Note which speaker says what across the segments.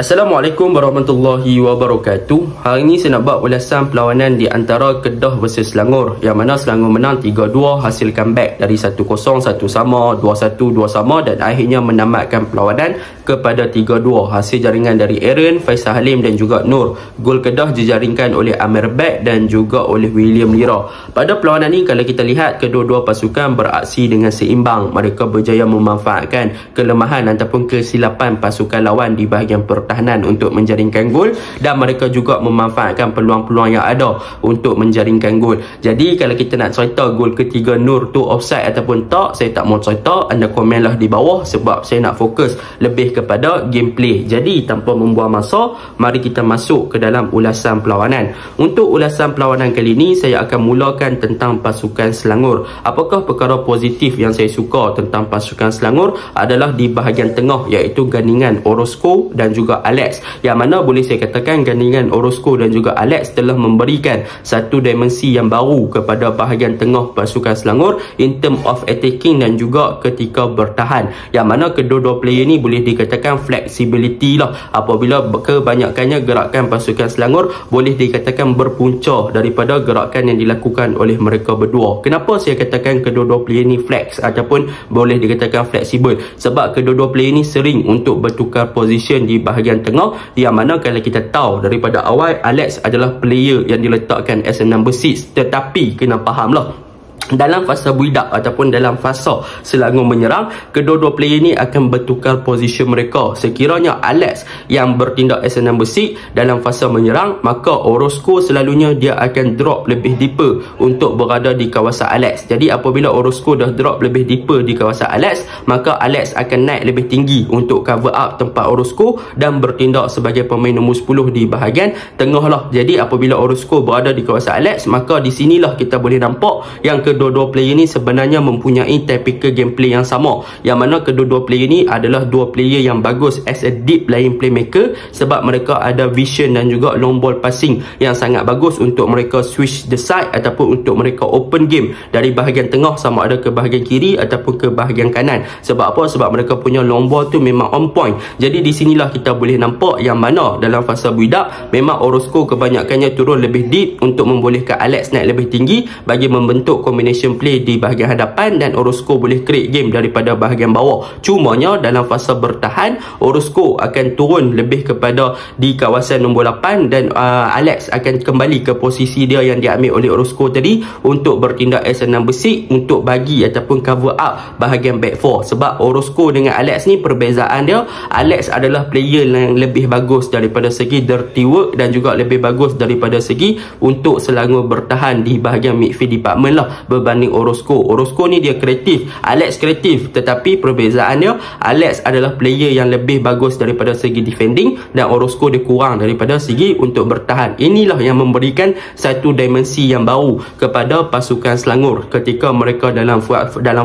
Speaker 1: Assalamualaikum warahmatullahi wabarakatuh. Hari ini saya nak buat ulasan perlawanan di antara Kedah versus Selangor, yang mana Selangor menang 3-2 hasil comeback dari 1-0, 1 sama, 2-1, 2 sama, dan akhirnya menamatkan perlawanan kepada 3-2 hasil jaringan dari Aaron, Faisal Halim dan juga Nur. Gol Kedah dijaringkan oleh Amir Bek dan juga oleh William Lira. Pada perlawanan ini, kalau kita lihat, kedua-dua pasukan beraksi dengan seimbang. Mereka berjaya memanfaatkan kelemahan ataupun kesilapan pasukan lawan di bahagian pertahanan untuk menjaringkan gol, dan mereka juga memanfaatkan peluang-peluang yang ada untuk menjaringkan gol. Jadi kalau kita nak cerita gol ketiga Nur tu offside ataupun tak, saya tak mau cerita, anda komenlah di bawah, sebab saya nak fokus lebih kepada gameplay. Jadi tanpa membuang masa, mari kita masuk ke dalam ulasan perlawanan. Untuk ulasan perlawanan kali ini, saya akan mulakan tentang pasukan Selangor. Apakah perkara positif yang saya suka tentang pasukan Selangor adalah di bahagian tengah, iaitu gandingan Orozco dan juga Alex, yang mana boleh saya katakan gandingan Orozco dan juga Alex telah memberikan satu dimensi yang baru kepada bahagian tengah pasukan Selangor in term of attacking dan juga ketika bertahan, yang mana kedua-dua player ni boleh dikatakan flexibility lah, apabila kebanyakannya gerakan pasukan Selangor boleh dikatakan berpunca daripada gerakan yang dilakukan oleh mereka berdua. Kenapa saya katakan kedua-dua player ni flex ataupun boleh dikatakan fleksibel? Sebab kedua-dua player ni sering untuk bertukar position di bahagian tengah, yang mana kalau kita tahu daripada awal, Alex adalah player yang diletakkan as a number 6, tetapi kena faham lah, dalam fasa build-up ataupun dalam fasa Selangor menyerang, kedua-dua player ni akan bertukar position mereka. Sekiranya Alex yang bertindak as a number 6 dalam fasa menyerang, maka Orozco selalunya dia akan drop lebih deeper untuk berada di kawasan Alex. Jadi apabila Orozco dah drop lebih deeper di kawasan Alex, maka Alex akan naik lebih tinggi untuk cover up tempat Orozco dan bertindak sebagai pemain nombor 10 di bahagian tengah lah. Jadi apabila Orozco berada di kawasan Alex, maka di sinilah kita boleh nampak yang kedua-dua player ni sebenarnya mempunyai typical gameplay yang sama, yang mana kedua-dua player ni adalah dua player yang bagus as a deep lying playmaker, sebab mereka ada vision dan juga long ball passing yang sangat bagus untuk mereka switch the side ataupun untuk mereka open game dari bahagian tengah sama ada ke bahagian kiri ataupun ke bahagian kanan. Sebab apa? Sebab mereka punya long ball tu memang on point. Jadi di sinilah kita boleh nampak yang mana dalam fasa build up memang Orozco kebanyakannya turun lebih deep untuk membolehkan Alex naik lebih tinggi bagi membentuk combination play di bahagian hadapan, dan Orozco boleh create game daripada bahagian bawah. Cumanya dalam fasa bertahan, Orozco akan turun lebih kepada di kawasan nombor 8, dan Alex akan kembali ke posisi dia yang diambil oleh Orozco tadi untuk bertindak as a number 6 untuk bagi ataupun cover up bahagian back 4. Sebab Orozco dengan Alex ni perbezaan dia, Alex adalah player yang lebih bagus daripada segi dirty work dan juga lebih bagus daripada segi untuk Selangor bertahan di bahagian midfield department lah, berbanding Orozco. Orozco ni dia kreatif, Alex kreatif, tetapi perbezaannya Alex adalah player yang lebih bagus daripada segi defending dan Orozco dia kurang daripada segi untuk bertahan. Inilah yang memberikan satu dimensi yang baru kepada pasukan Selangor ketika mereka dalam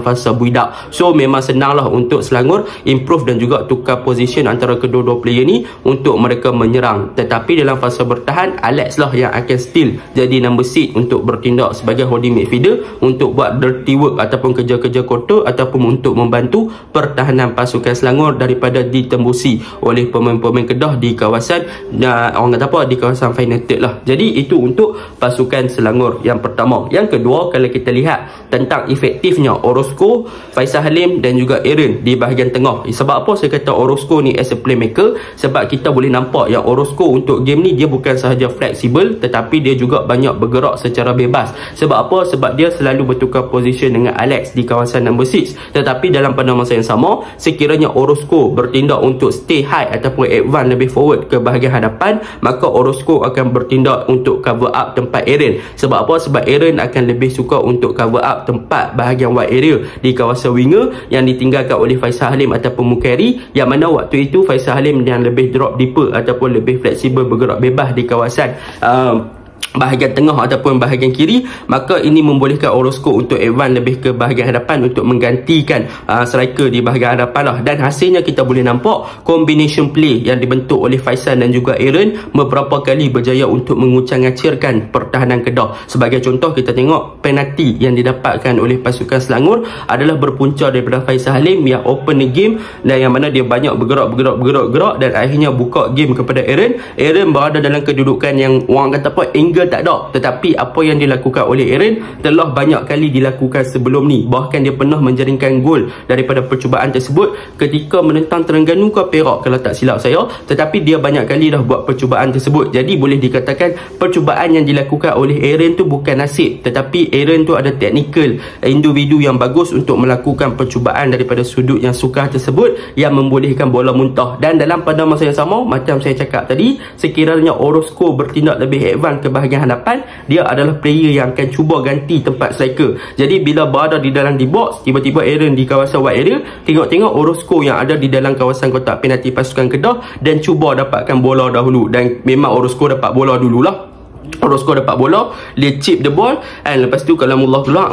Speaker 1: fasa build up. So memang senanglah untuk Selangor improve dan juga tukar position antara kedua-dua player ni untuk mereka menyerang. Tetapi dalam fasa bertahan, Alex lah yang akan still jadi number 6 untuk bertindak sebagai holding midfielder untuk buat dirty work ataupun kerja-kerja kotor ataupun untuk membantu pertahanan pasukan Selangor daripada ditembusi oleh pemain-pemain Kedah di kawasan orang kata apa, di kawasan final third lah. Jadi itu untuk pasukan Selangor yang pertama. Yang kedua, kalau kita lihat tentang efektifnya Orozco, Faisal Halim dan juga Aaron di bahagian tengah. Sebab apa saya kata Orozco ni as a playmaker? Sebab kita boleh nampak yang Orozco untuk game ni dia bukan sahaja fleksibel, tetapi dia juga banyak bergerak secara bebas. Sebab apa? Sebab dia selalu bertukar position dengan Alex di kawasan number 6. Tetapi dalam pada masa yang sama, sekiranya Orozco bertindak untuk stay high ataupun advance lebih forward ke bahagian hadapan, maka Orozco akan bertindak untuk cover up tempat Aaron. Sebab apa? Sebab Aaron akan lebih suka untuk cover up tempat bahagian wide area di kawasan winger yang ditinggalkan oleh Faisal Halim ataupun Mukeri, yang mana waktu itu Faisal Halim yang lebih drop deeper ataupun lebih fleksibel bergerak bebas di kawasan bahagian tengah ataupun bahagian kiri, maka ini membolehkan Orozco untuk advance lebih ke bahagian hadapan untuk menggantikan striker di bahagian hadapan lah. Dan hasilnya kita boleh nampak combination play yang dibentuk oleh Faisal dan juga Aaron beberapa kali berjaya untuk mengucang-acirkan pertahanan Kedah. Sebagai contoh, kita tengok penalti yang didapatkan oleh pasukan Selangor adalah berpunca daripada Faisal Halim yang open the game, dan yang mana dia banyak bergerak dan akhirnya buka game kepada Aaron. Aaron berada dalam kedudukan yang orang kata apa, angle tak ada, tetapi apa yang dilakukan oleh Aaron telah banyak kali dilakukan sebelum ni. Bahkan dia pernah menjaringkan gol daripada percubaan tersebut ketika menentang Terengganu ke Perak kalau tak silap saya, tetapi dia banyak kali dah buat percubaan tersebut. Jadi boleh dikatakan percubaan yang dilakukan oleh Aaron tu bukan nasib, tetapi Aaron tu ada technical individu yang bagus untuk melakukan percubaan daripada sudut yang sukar tersebut yang membolehkan bola muntah. Dan dalam pada masa yang sama, macam saya cakap tadi, sekiranya Orozco bertindak lebih advance ke bahagian hadapan, dia adalah player yang akan cuba ganti tempat striker. Jadi bila berada di dalam di box, tiba-tiba Aaron di kawasan wide area, tengok-tengok Orozco yang ada di dalam kawasan kotak penalti pasukan Kedah dan cuba dapatkan bola dahulu. Dan memang Orozco dapat bola dululah. Orozco dapat bola, dia chip the ball, dan lepas tu kalau Allah pula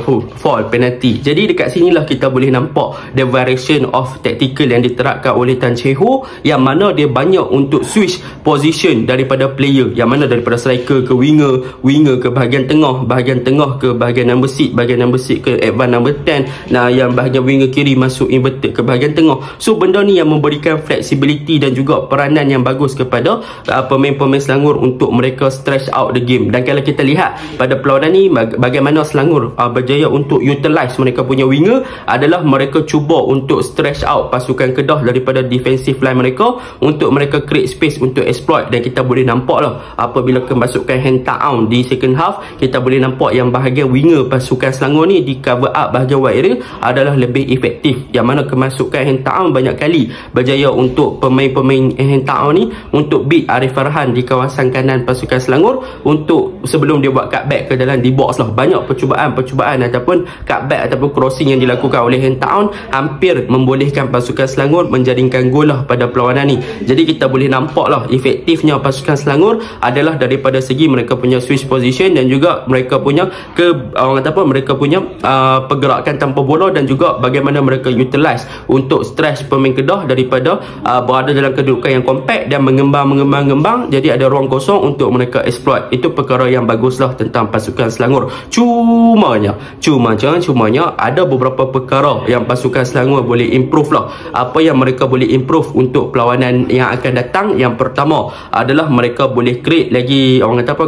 Speaker 1: foul penalty. Jadi dekat sinilah kita boleh nampak the variation of tactical yang diterapkan oleh Tan Chee Ho, yang mana dia banyak untuk switch position daripada player, yang mana daripada striker ke winger ke bahagian tengah ke bahagian number 6, bahagian number 6 ke advance number 10, nah yang bahagian winger kiri masuk inverted ke bahagian tengah. So benda ni yang memberikan flexibility dan juga peranan yang bagus kepada pemain-pemain Selangor untuk mereka stretch out the game. Dan kalau kita lihat pada perlawanan ni, bagaimana Selangor berjaya untuk utilize mereka punya winger adalah mereka cuba untuk stretch out pasukan Kedah daripada defensive line mereka untuk mereka create space untuk exploit. Dan kita boleh nampak lah apabila kemasukan hand down di second half, kita boleh nampak yang bahagian winger pasukan Selangor ni di cover up bahagian wide area adalah lebih efektif, yang mana kemasukan hand down banyak kali berjaya untuk pemain-pemain hand down ni untuk beat Arif Farhan di kawasan kanan pasukan Selangor untuk sebelum dia buat cutback ke dalam di box lah. Banyak percubaan ataupun cutback ataupun crossing yang dilakukan oleh hand down hampir membolehkan pasukan Selangor menjaringkan gol lah pada perlawanan ni. Jadi kita boleh nampak lah efektifnya pasukan Selangor adalah daripada segi mereka punya switch position dan juga mereka punya mereka punya pergerakan tanpa bola, dan juga bagaimana mereka utilize untuk stretch pemain Kedah daripada berada dalam kedudukan yang compact dan mengembang. Jadi ada ruang kosong untuk mereka exploit. Itu perkara yang baguslah tentang pasukan Selangor. Cumanya ada beberapa perkara yang pasukan Selangor boleh improve lah. Apa yang mereka boleh improve untuk perlawanan yang akan datang? Yang pertama adalah mereka boleh create lagi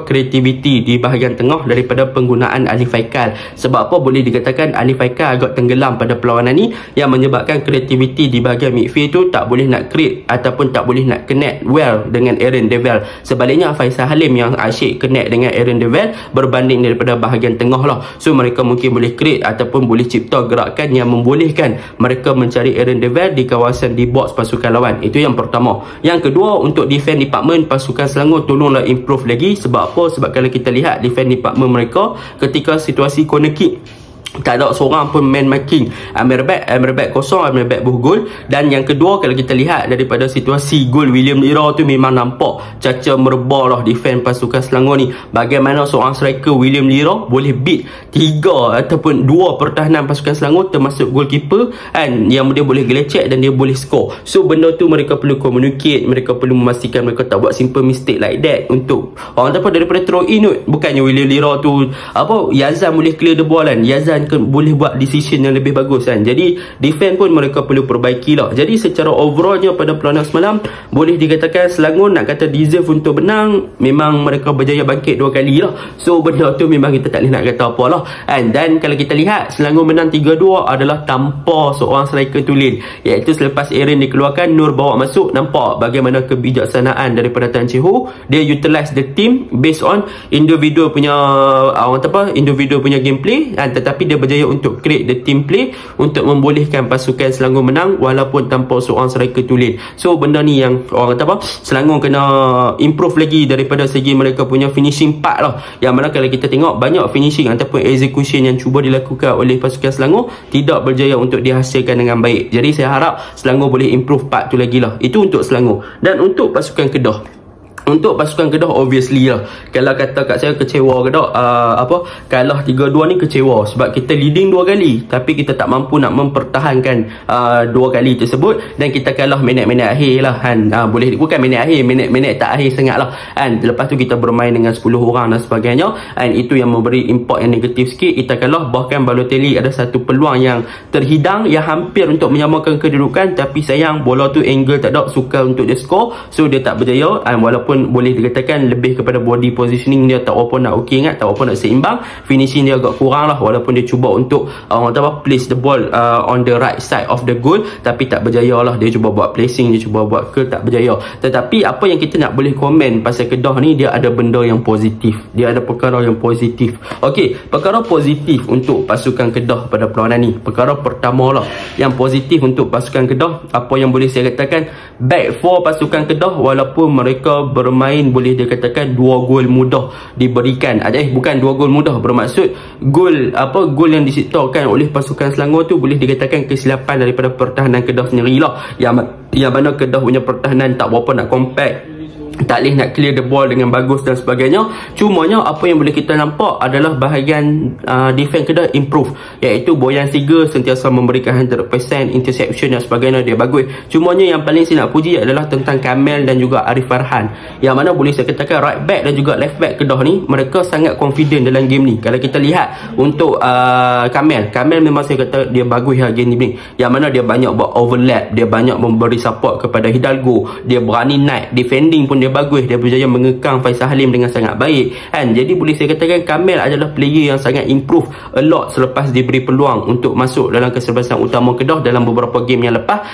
Speaker 1: creativity di bahagian tengah daripada penggunaan Ali Faikal. Sebab apa boleh dikatakan Ali Faikal agak tenggelam pada perlawanan ni, yang menyebabkan creativity di bahagian midfield tu tak boleh nak create ataupun tak boleh nak connect well dengan Aaron Devel. Sebaliknya Faisal Halim yang asyik connect dengan Aaron Devel berbanding daripada bahagian tengah lah. So mereka mungkin boleh create ataupun boleh cipta gerakan yang membolehkan mereka mencari Aaron Devel di kawasan di box pasukan lawan. Itu yang pertama. Yang kedua, untuk defense department pasukan Selangor tolonglah improve lagi. Sebab apa? Sebab kalau kita lihat defense department mereka ketika situasi corner kick, tak ada seorang pun man marking Amir Bek kosong, Amir Bek gol. Dan yang kedua, kalau kita lihat daripada situasi gol William Lira tu, memang nampak caca merebah lah defense pasukan Selangor ni. Bagaimana seorang striker William Lira boleh beat 3 ataupun 2 pertahanan pasukan Selangor termasuk goalkeeper kan, yang dia boleh gelecek dan dia boleh score. So benda tu mereka perlu communicate, mereka perlu memastikan mereka tak buat simple mistake like that untuk orang daripada throw in tu. Bukannya William Lira tu Yazan boleh clear the ball kan, Yazan boleh buat decision yang lebih bagus kan. Jadi defense pun mereka perlu perbaiki lah. Jadi secara overallnya pada perlawanan semalam boleh dikatakan Selangor nak kata deserve untuk menang. Memang mereka berjaya bangkit 2 kali lah. So benda tu memang kita tak boleh nak kata apa lah kan. Dan kalau kita lihat Selangor menang 3-2 adalah tanpa seorang striker tulen, iaitu selepas Aaron dikeluarkan, Nur bawa masuk. Nampak bagaimana kebijaksanaan daripada Tan Chee Ho. Dia utilize the team based on individual punya individual punya gameplay kan, tetapi dia berjaya untuk create the team play untuk membolehkan pasukan Selangor menang walaupun tanpa seorang striker tulen. So benda ni yang orang kata Selangor kena improve lagi daripada segi mereka punya finishing part lah. Yang mana kalau kita tengok banyak finishing ataupun execution yang cuba dilakukan oleh pasukan Selangor tidak berjaya untuk dihasilkan dengan baik. Jadi saya harap Selangor boleh improve part tu lagi lah. Itu untuk Selangor. Dan untuk pasukan Kedah, Untuk pasukan Kedah obviously lah, kalau kata kat saya kecewa Kedah, kalah 3-2 ni kecewa sebab kita leading 2 kali tapi kita tak mampu nak mempertahankan 2 kali tersebut, dan kita kalah minit-minit akhir lah kan. Boleh bukan minit akhir, minit-minit tak akhir sangat lah kan. Lepas tu kita bermain dengan 10 orang dan sebagainya, and itu yang memberi impact yang negatif sikit. Kita kalah, bahkan Balotelli ada satu peluang yang terhidang yang hampir untuk menyamakan kedudukan, tapi sayang bola tu angle tak ada, sukar untuk dia score, so dia tak berjaya. Walaupun boleh dikatakan lebih kepada body positioning dia tak apa nak okey ingat, tak apa nak seimbang, finishing dia agak kurang lah, walaupun dia cuba untuk place the ball on the right side of the goal, tapi tak berjaya lah. Dia cuba buat placing, dia cuba buat tak berjaya. Tetapi apa yang kita nak boleh komen pasal Kedah ni, dia ada benda yang positif, dia ada perkara yang positif. Okey, perkara positif untuk pasukan Kedah pada perlawanan ni, perkara pertama lah yang positif untuk pasukan Kedah, apa yang boleh saya katakan, back four pasukan Kedah walaupun mereka bermain boleh dikatakan 2 gol mudah diberikan. Bukan 2 gol mudah, bermaksud gol yang disiptakan oleh pasukan Selangor tu boleh dikatakan kesilapan daripada pertahanan Kedah sendirilah, yang mana Kedah punya pertahanan tak berapa nak compact, tak boleh nak clear the ball dengan bagus dan sebagainya. Cumanya apa yang boleh kita nampak adalah bahagian defense Kedah improve, iaitu Boyan Siga sentiasa memberikan 100%, interception dan sebagainya dia bagus. Cumanya yang paling saya nak puji adalah tentang Kamel dan juga Arif Farhan, yang mana boleh saya katakan right back dan juga left back Kedah ni mereka sangat confident dalam game ni. Kalau kita lihat untuk Kamel memang saya kata dia bagus lah game ni, yang mana dia banyak buat overlap, dia banyak memberi support kepada Hidalgo, dia berani naik, defending pun dia bagus, dia berjaya mengekang Faisal Halim dengan sangat baik kan. Jadi boleh saya katakan Kamel adalah player yang sangat improve a lot selepas diberi peluang untuk masuk dalam kesebelasan utama Kedah dalam beberapa game yang lepas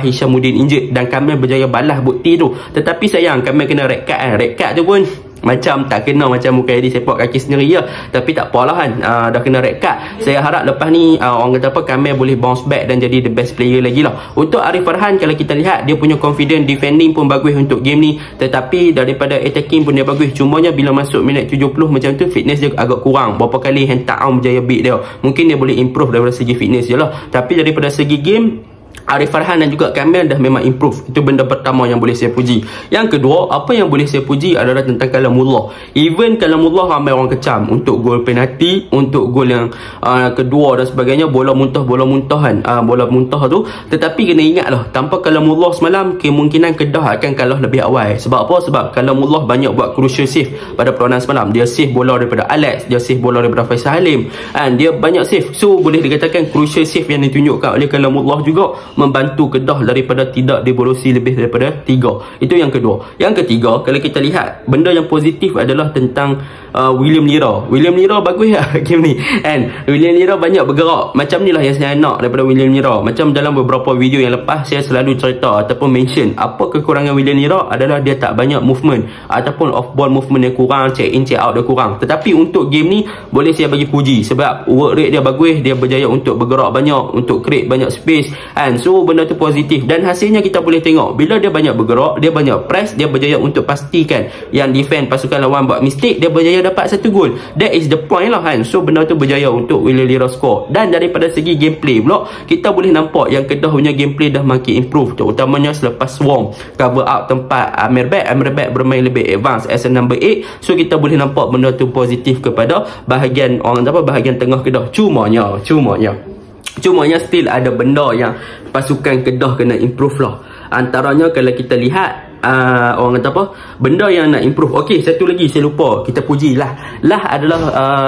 Speaker 1: Hishamuddin injured, dan Kamel berjaya balas bukti tu. Tetapi sayang Kamel kena red card kan. Red card tu pun macam tak kena, macam muka dia sepak kaki sendiri ya, tapi tak apalah kan, dah kena red card. Saya harap lepas ni orang kata apa, Kamel boleh bounce back dan jadi the best player lagi lah. Untuk Arif Farhan, kalau kita lihat dia punya confident defending pun bagus untuk game ni, tetapi daripada attacking pun dia bagus. Cumanya bila masuk minit 70 macam tu, fitness dia agak kurang. Berapa kali hand ta'am berjaya beat dia, mungkin dia boleh improve daripada segi fitness je lah. Tapi daripada segi game, Arif Farhan dan juga Kamel dah memang improve. Itu benda pertama yang boleh saya puji. Yang kedua, apa yang boleh saya puji adalah tentang Kalamullah. Even Kalamullah ramai orang kecam untuk gol penalti, untuk gol yang kedua dan sebagainya, bola muntah kan, bola muntah tu. Tetapi kena ingatlah, tanpa Kalamullah semalam, kemungkinan Kedah akan kalah lebih awal. Sebab apa? Sebab Kalamullah banyak buat crucial save pada perlawanan semalam. Dia save bola daripada Alex, dia save bola daripada Faisal Halim, and dia banyak save. So boleh dikatakan crucial save yang ditunjukkan oleh Kalamullah juga membantu Kedah daripada tidak diborosi lebih daripada 3. Itu yang kedua. Yang ketiga, kalau kita lihat benda yang positif adalah tentang William Lira. William Lira bagus lah game ni, and William Lira banyak bergerak. Macam ni lah yang saya nak daripada William Lira. Macam dalam beberapa video yang lepas saya selalu cerita ataupun mention apa kekurangan William Lira adalah dia tak banyak movement ataupun off ball movement dia kurang, check in check out dia kurang. Tetapi untuk game ni boleh saya bagi puji sebab work rate dia bagus, dia berjaya untuk bergerak banyak, untuk create banyak space, and so benda tu positif. Dan hasilnya kita boleh tengok, bila dia banyak bergerak, dia banyak press, dia berjaya untuk pastikan yang defend pasukan lawan buat mistake, dia berjaya dapat 1 gol. That is the point lah kan. So benda tu berjaya untuk William Lira score. Dan daripada segi gameplay pula, kita boleh nampak yang Kedah punya gameplay dah makin improve, terutamanya selepas Swarm cover up tempat Amir Bek bermain lebih advance as a number 8. So kita boleh nampak benda tu positif kepada bahagian bahagian tengah Kedah. Cumanya still ada benda yang pasukan Kedah kena improve lah. Antaranya kalau kita lihat orang kata apa, benda yang nak improve. Okey, satu lagi saya lupa, kita puji Lah adalah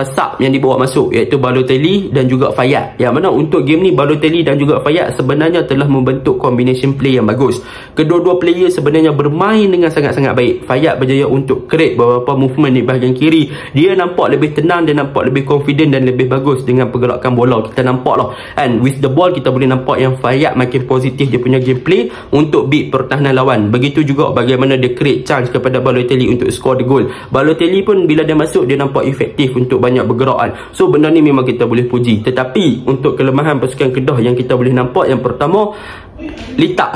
Speaker 1: sub yang dibawa masuk, iaitu Balotelli dan juga Fayad. Yang mana untuk game ni Balotelli dan juga Fayad sebenarnya telah membentuk combination play yang bagus. Kedua-dua player sebenarnya bermain dengan sangat-sangat baik. Fayad berjaya untuk create beberapa movement di bahagian kiri. Dia nampak lebih tenang, dia nampak lebih confident dan lebih bagus dengan pergerakan bola. Kita nampak lah, and with the ball kita boleh nampak yang Fayad makin positif dia punya gameplay untuk beat pertahanan lawan. Begitu juga bagaimana dia create chance kepada Balotelli untuk score the goal. Balotelli pun bila dia masuk, dia nampak efektif untuk banyak bergerakan. So benda ni memang kita boleh puji. Tetapi untuk kelemahan pasukan Kedah yang kita boleh nampak, yang pertama, Litak.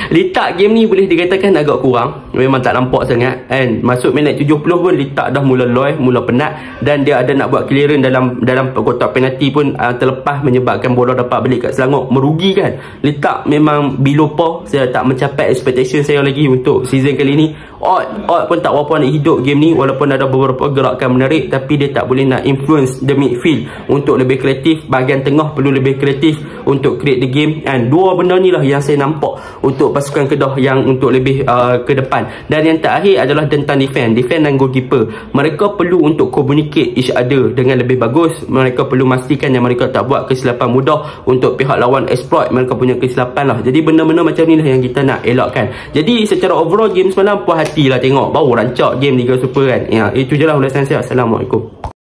Speaker 1: Litak game ni boleh dikatakan agak kurang. Memang tak nampak sangat. And masuk minit 70 pun Litak dah mula loy, mula penat. Dan dia ada nak buat clearance dalam kotak penalti pun terlepas, menyebabkan bola dapat balik kat Selangor. Merugikan. Litak memang below par. Saya tak mencapai expectation saya lagi untuk season kali ni. Odd pun tak berapa nak hidup game ni, walaupun ada beberapa gerakan menarik, tapi dia tak boleh nak influence the midfield untuk lebih kreatif. Bahagian tengah perlu lebih kreatif untuk create the game. And dua benda ni lah yang saya nampak untuk pasukan Kedah yang untuk lebih ke depan. Dan yang terakhir adalah tentang defense dan goalkeeper. Mereka perlu untuk communicate each other dengan lebih bagus. Mereka perlu memastikan yang mereka tak buat kesilapan mudah untuk pihak lawan exploit mereka punya kesilapan lah. Jadi benda-benda macam ni lah yang kita nak elakkan. Jadi secara overall game semalam puas hati lah tengok. Baru rancak game Liga Super kan. Ya, itu je lah ulasan saya. Assalamualaikum.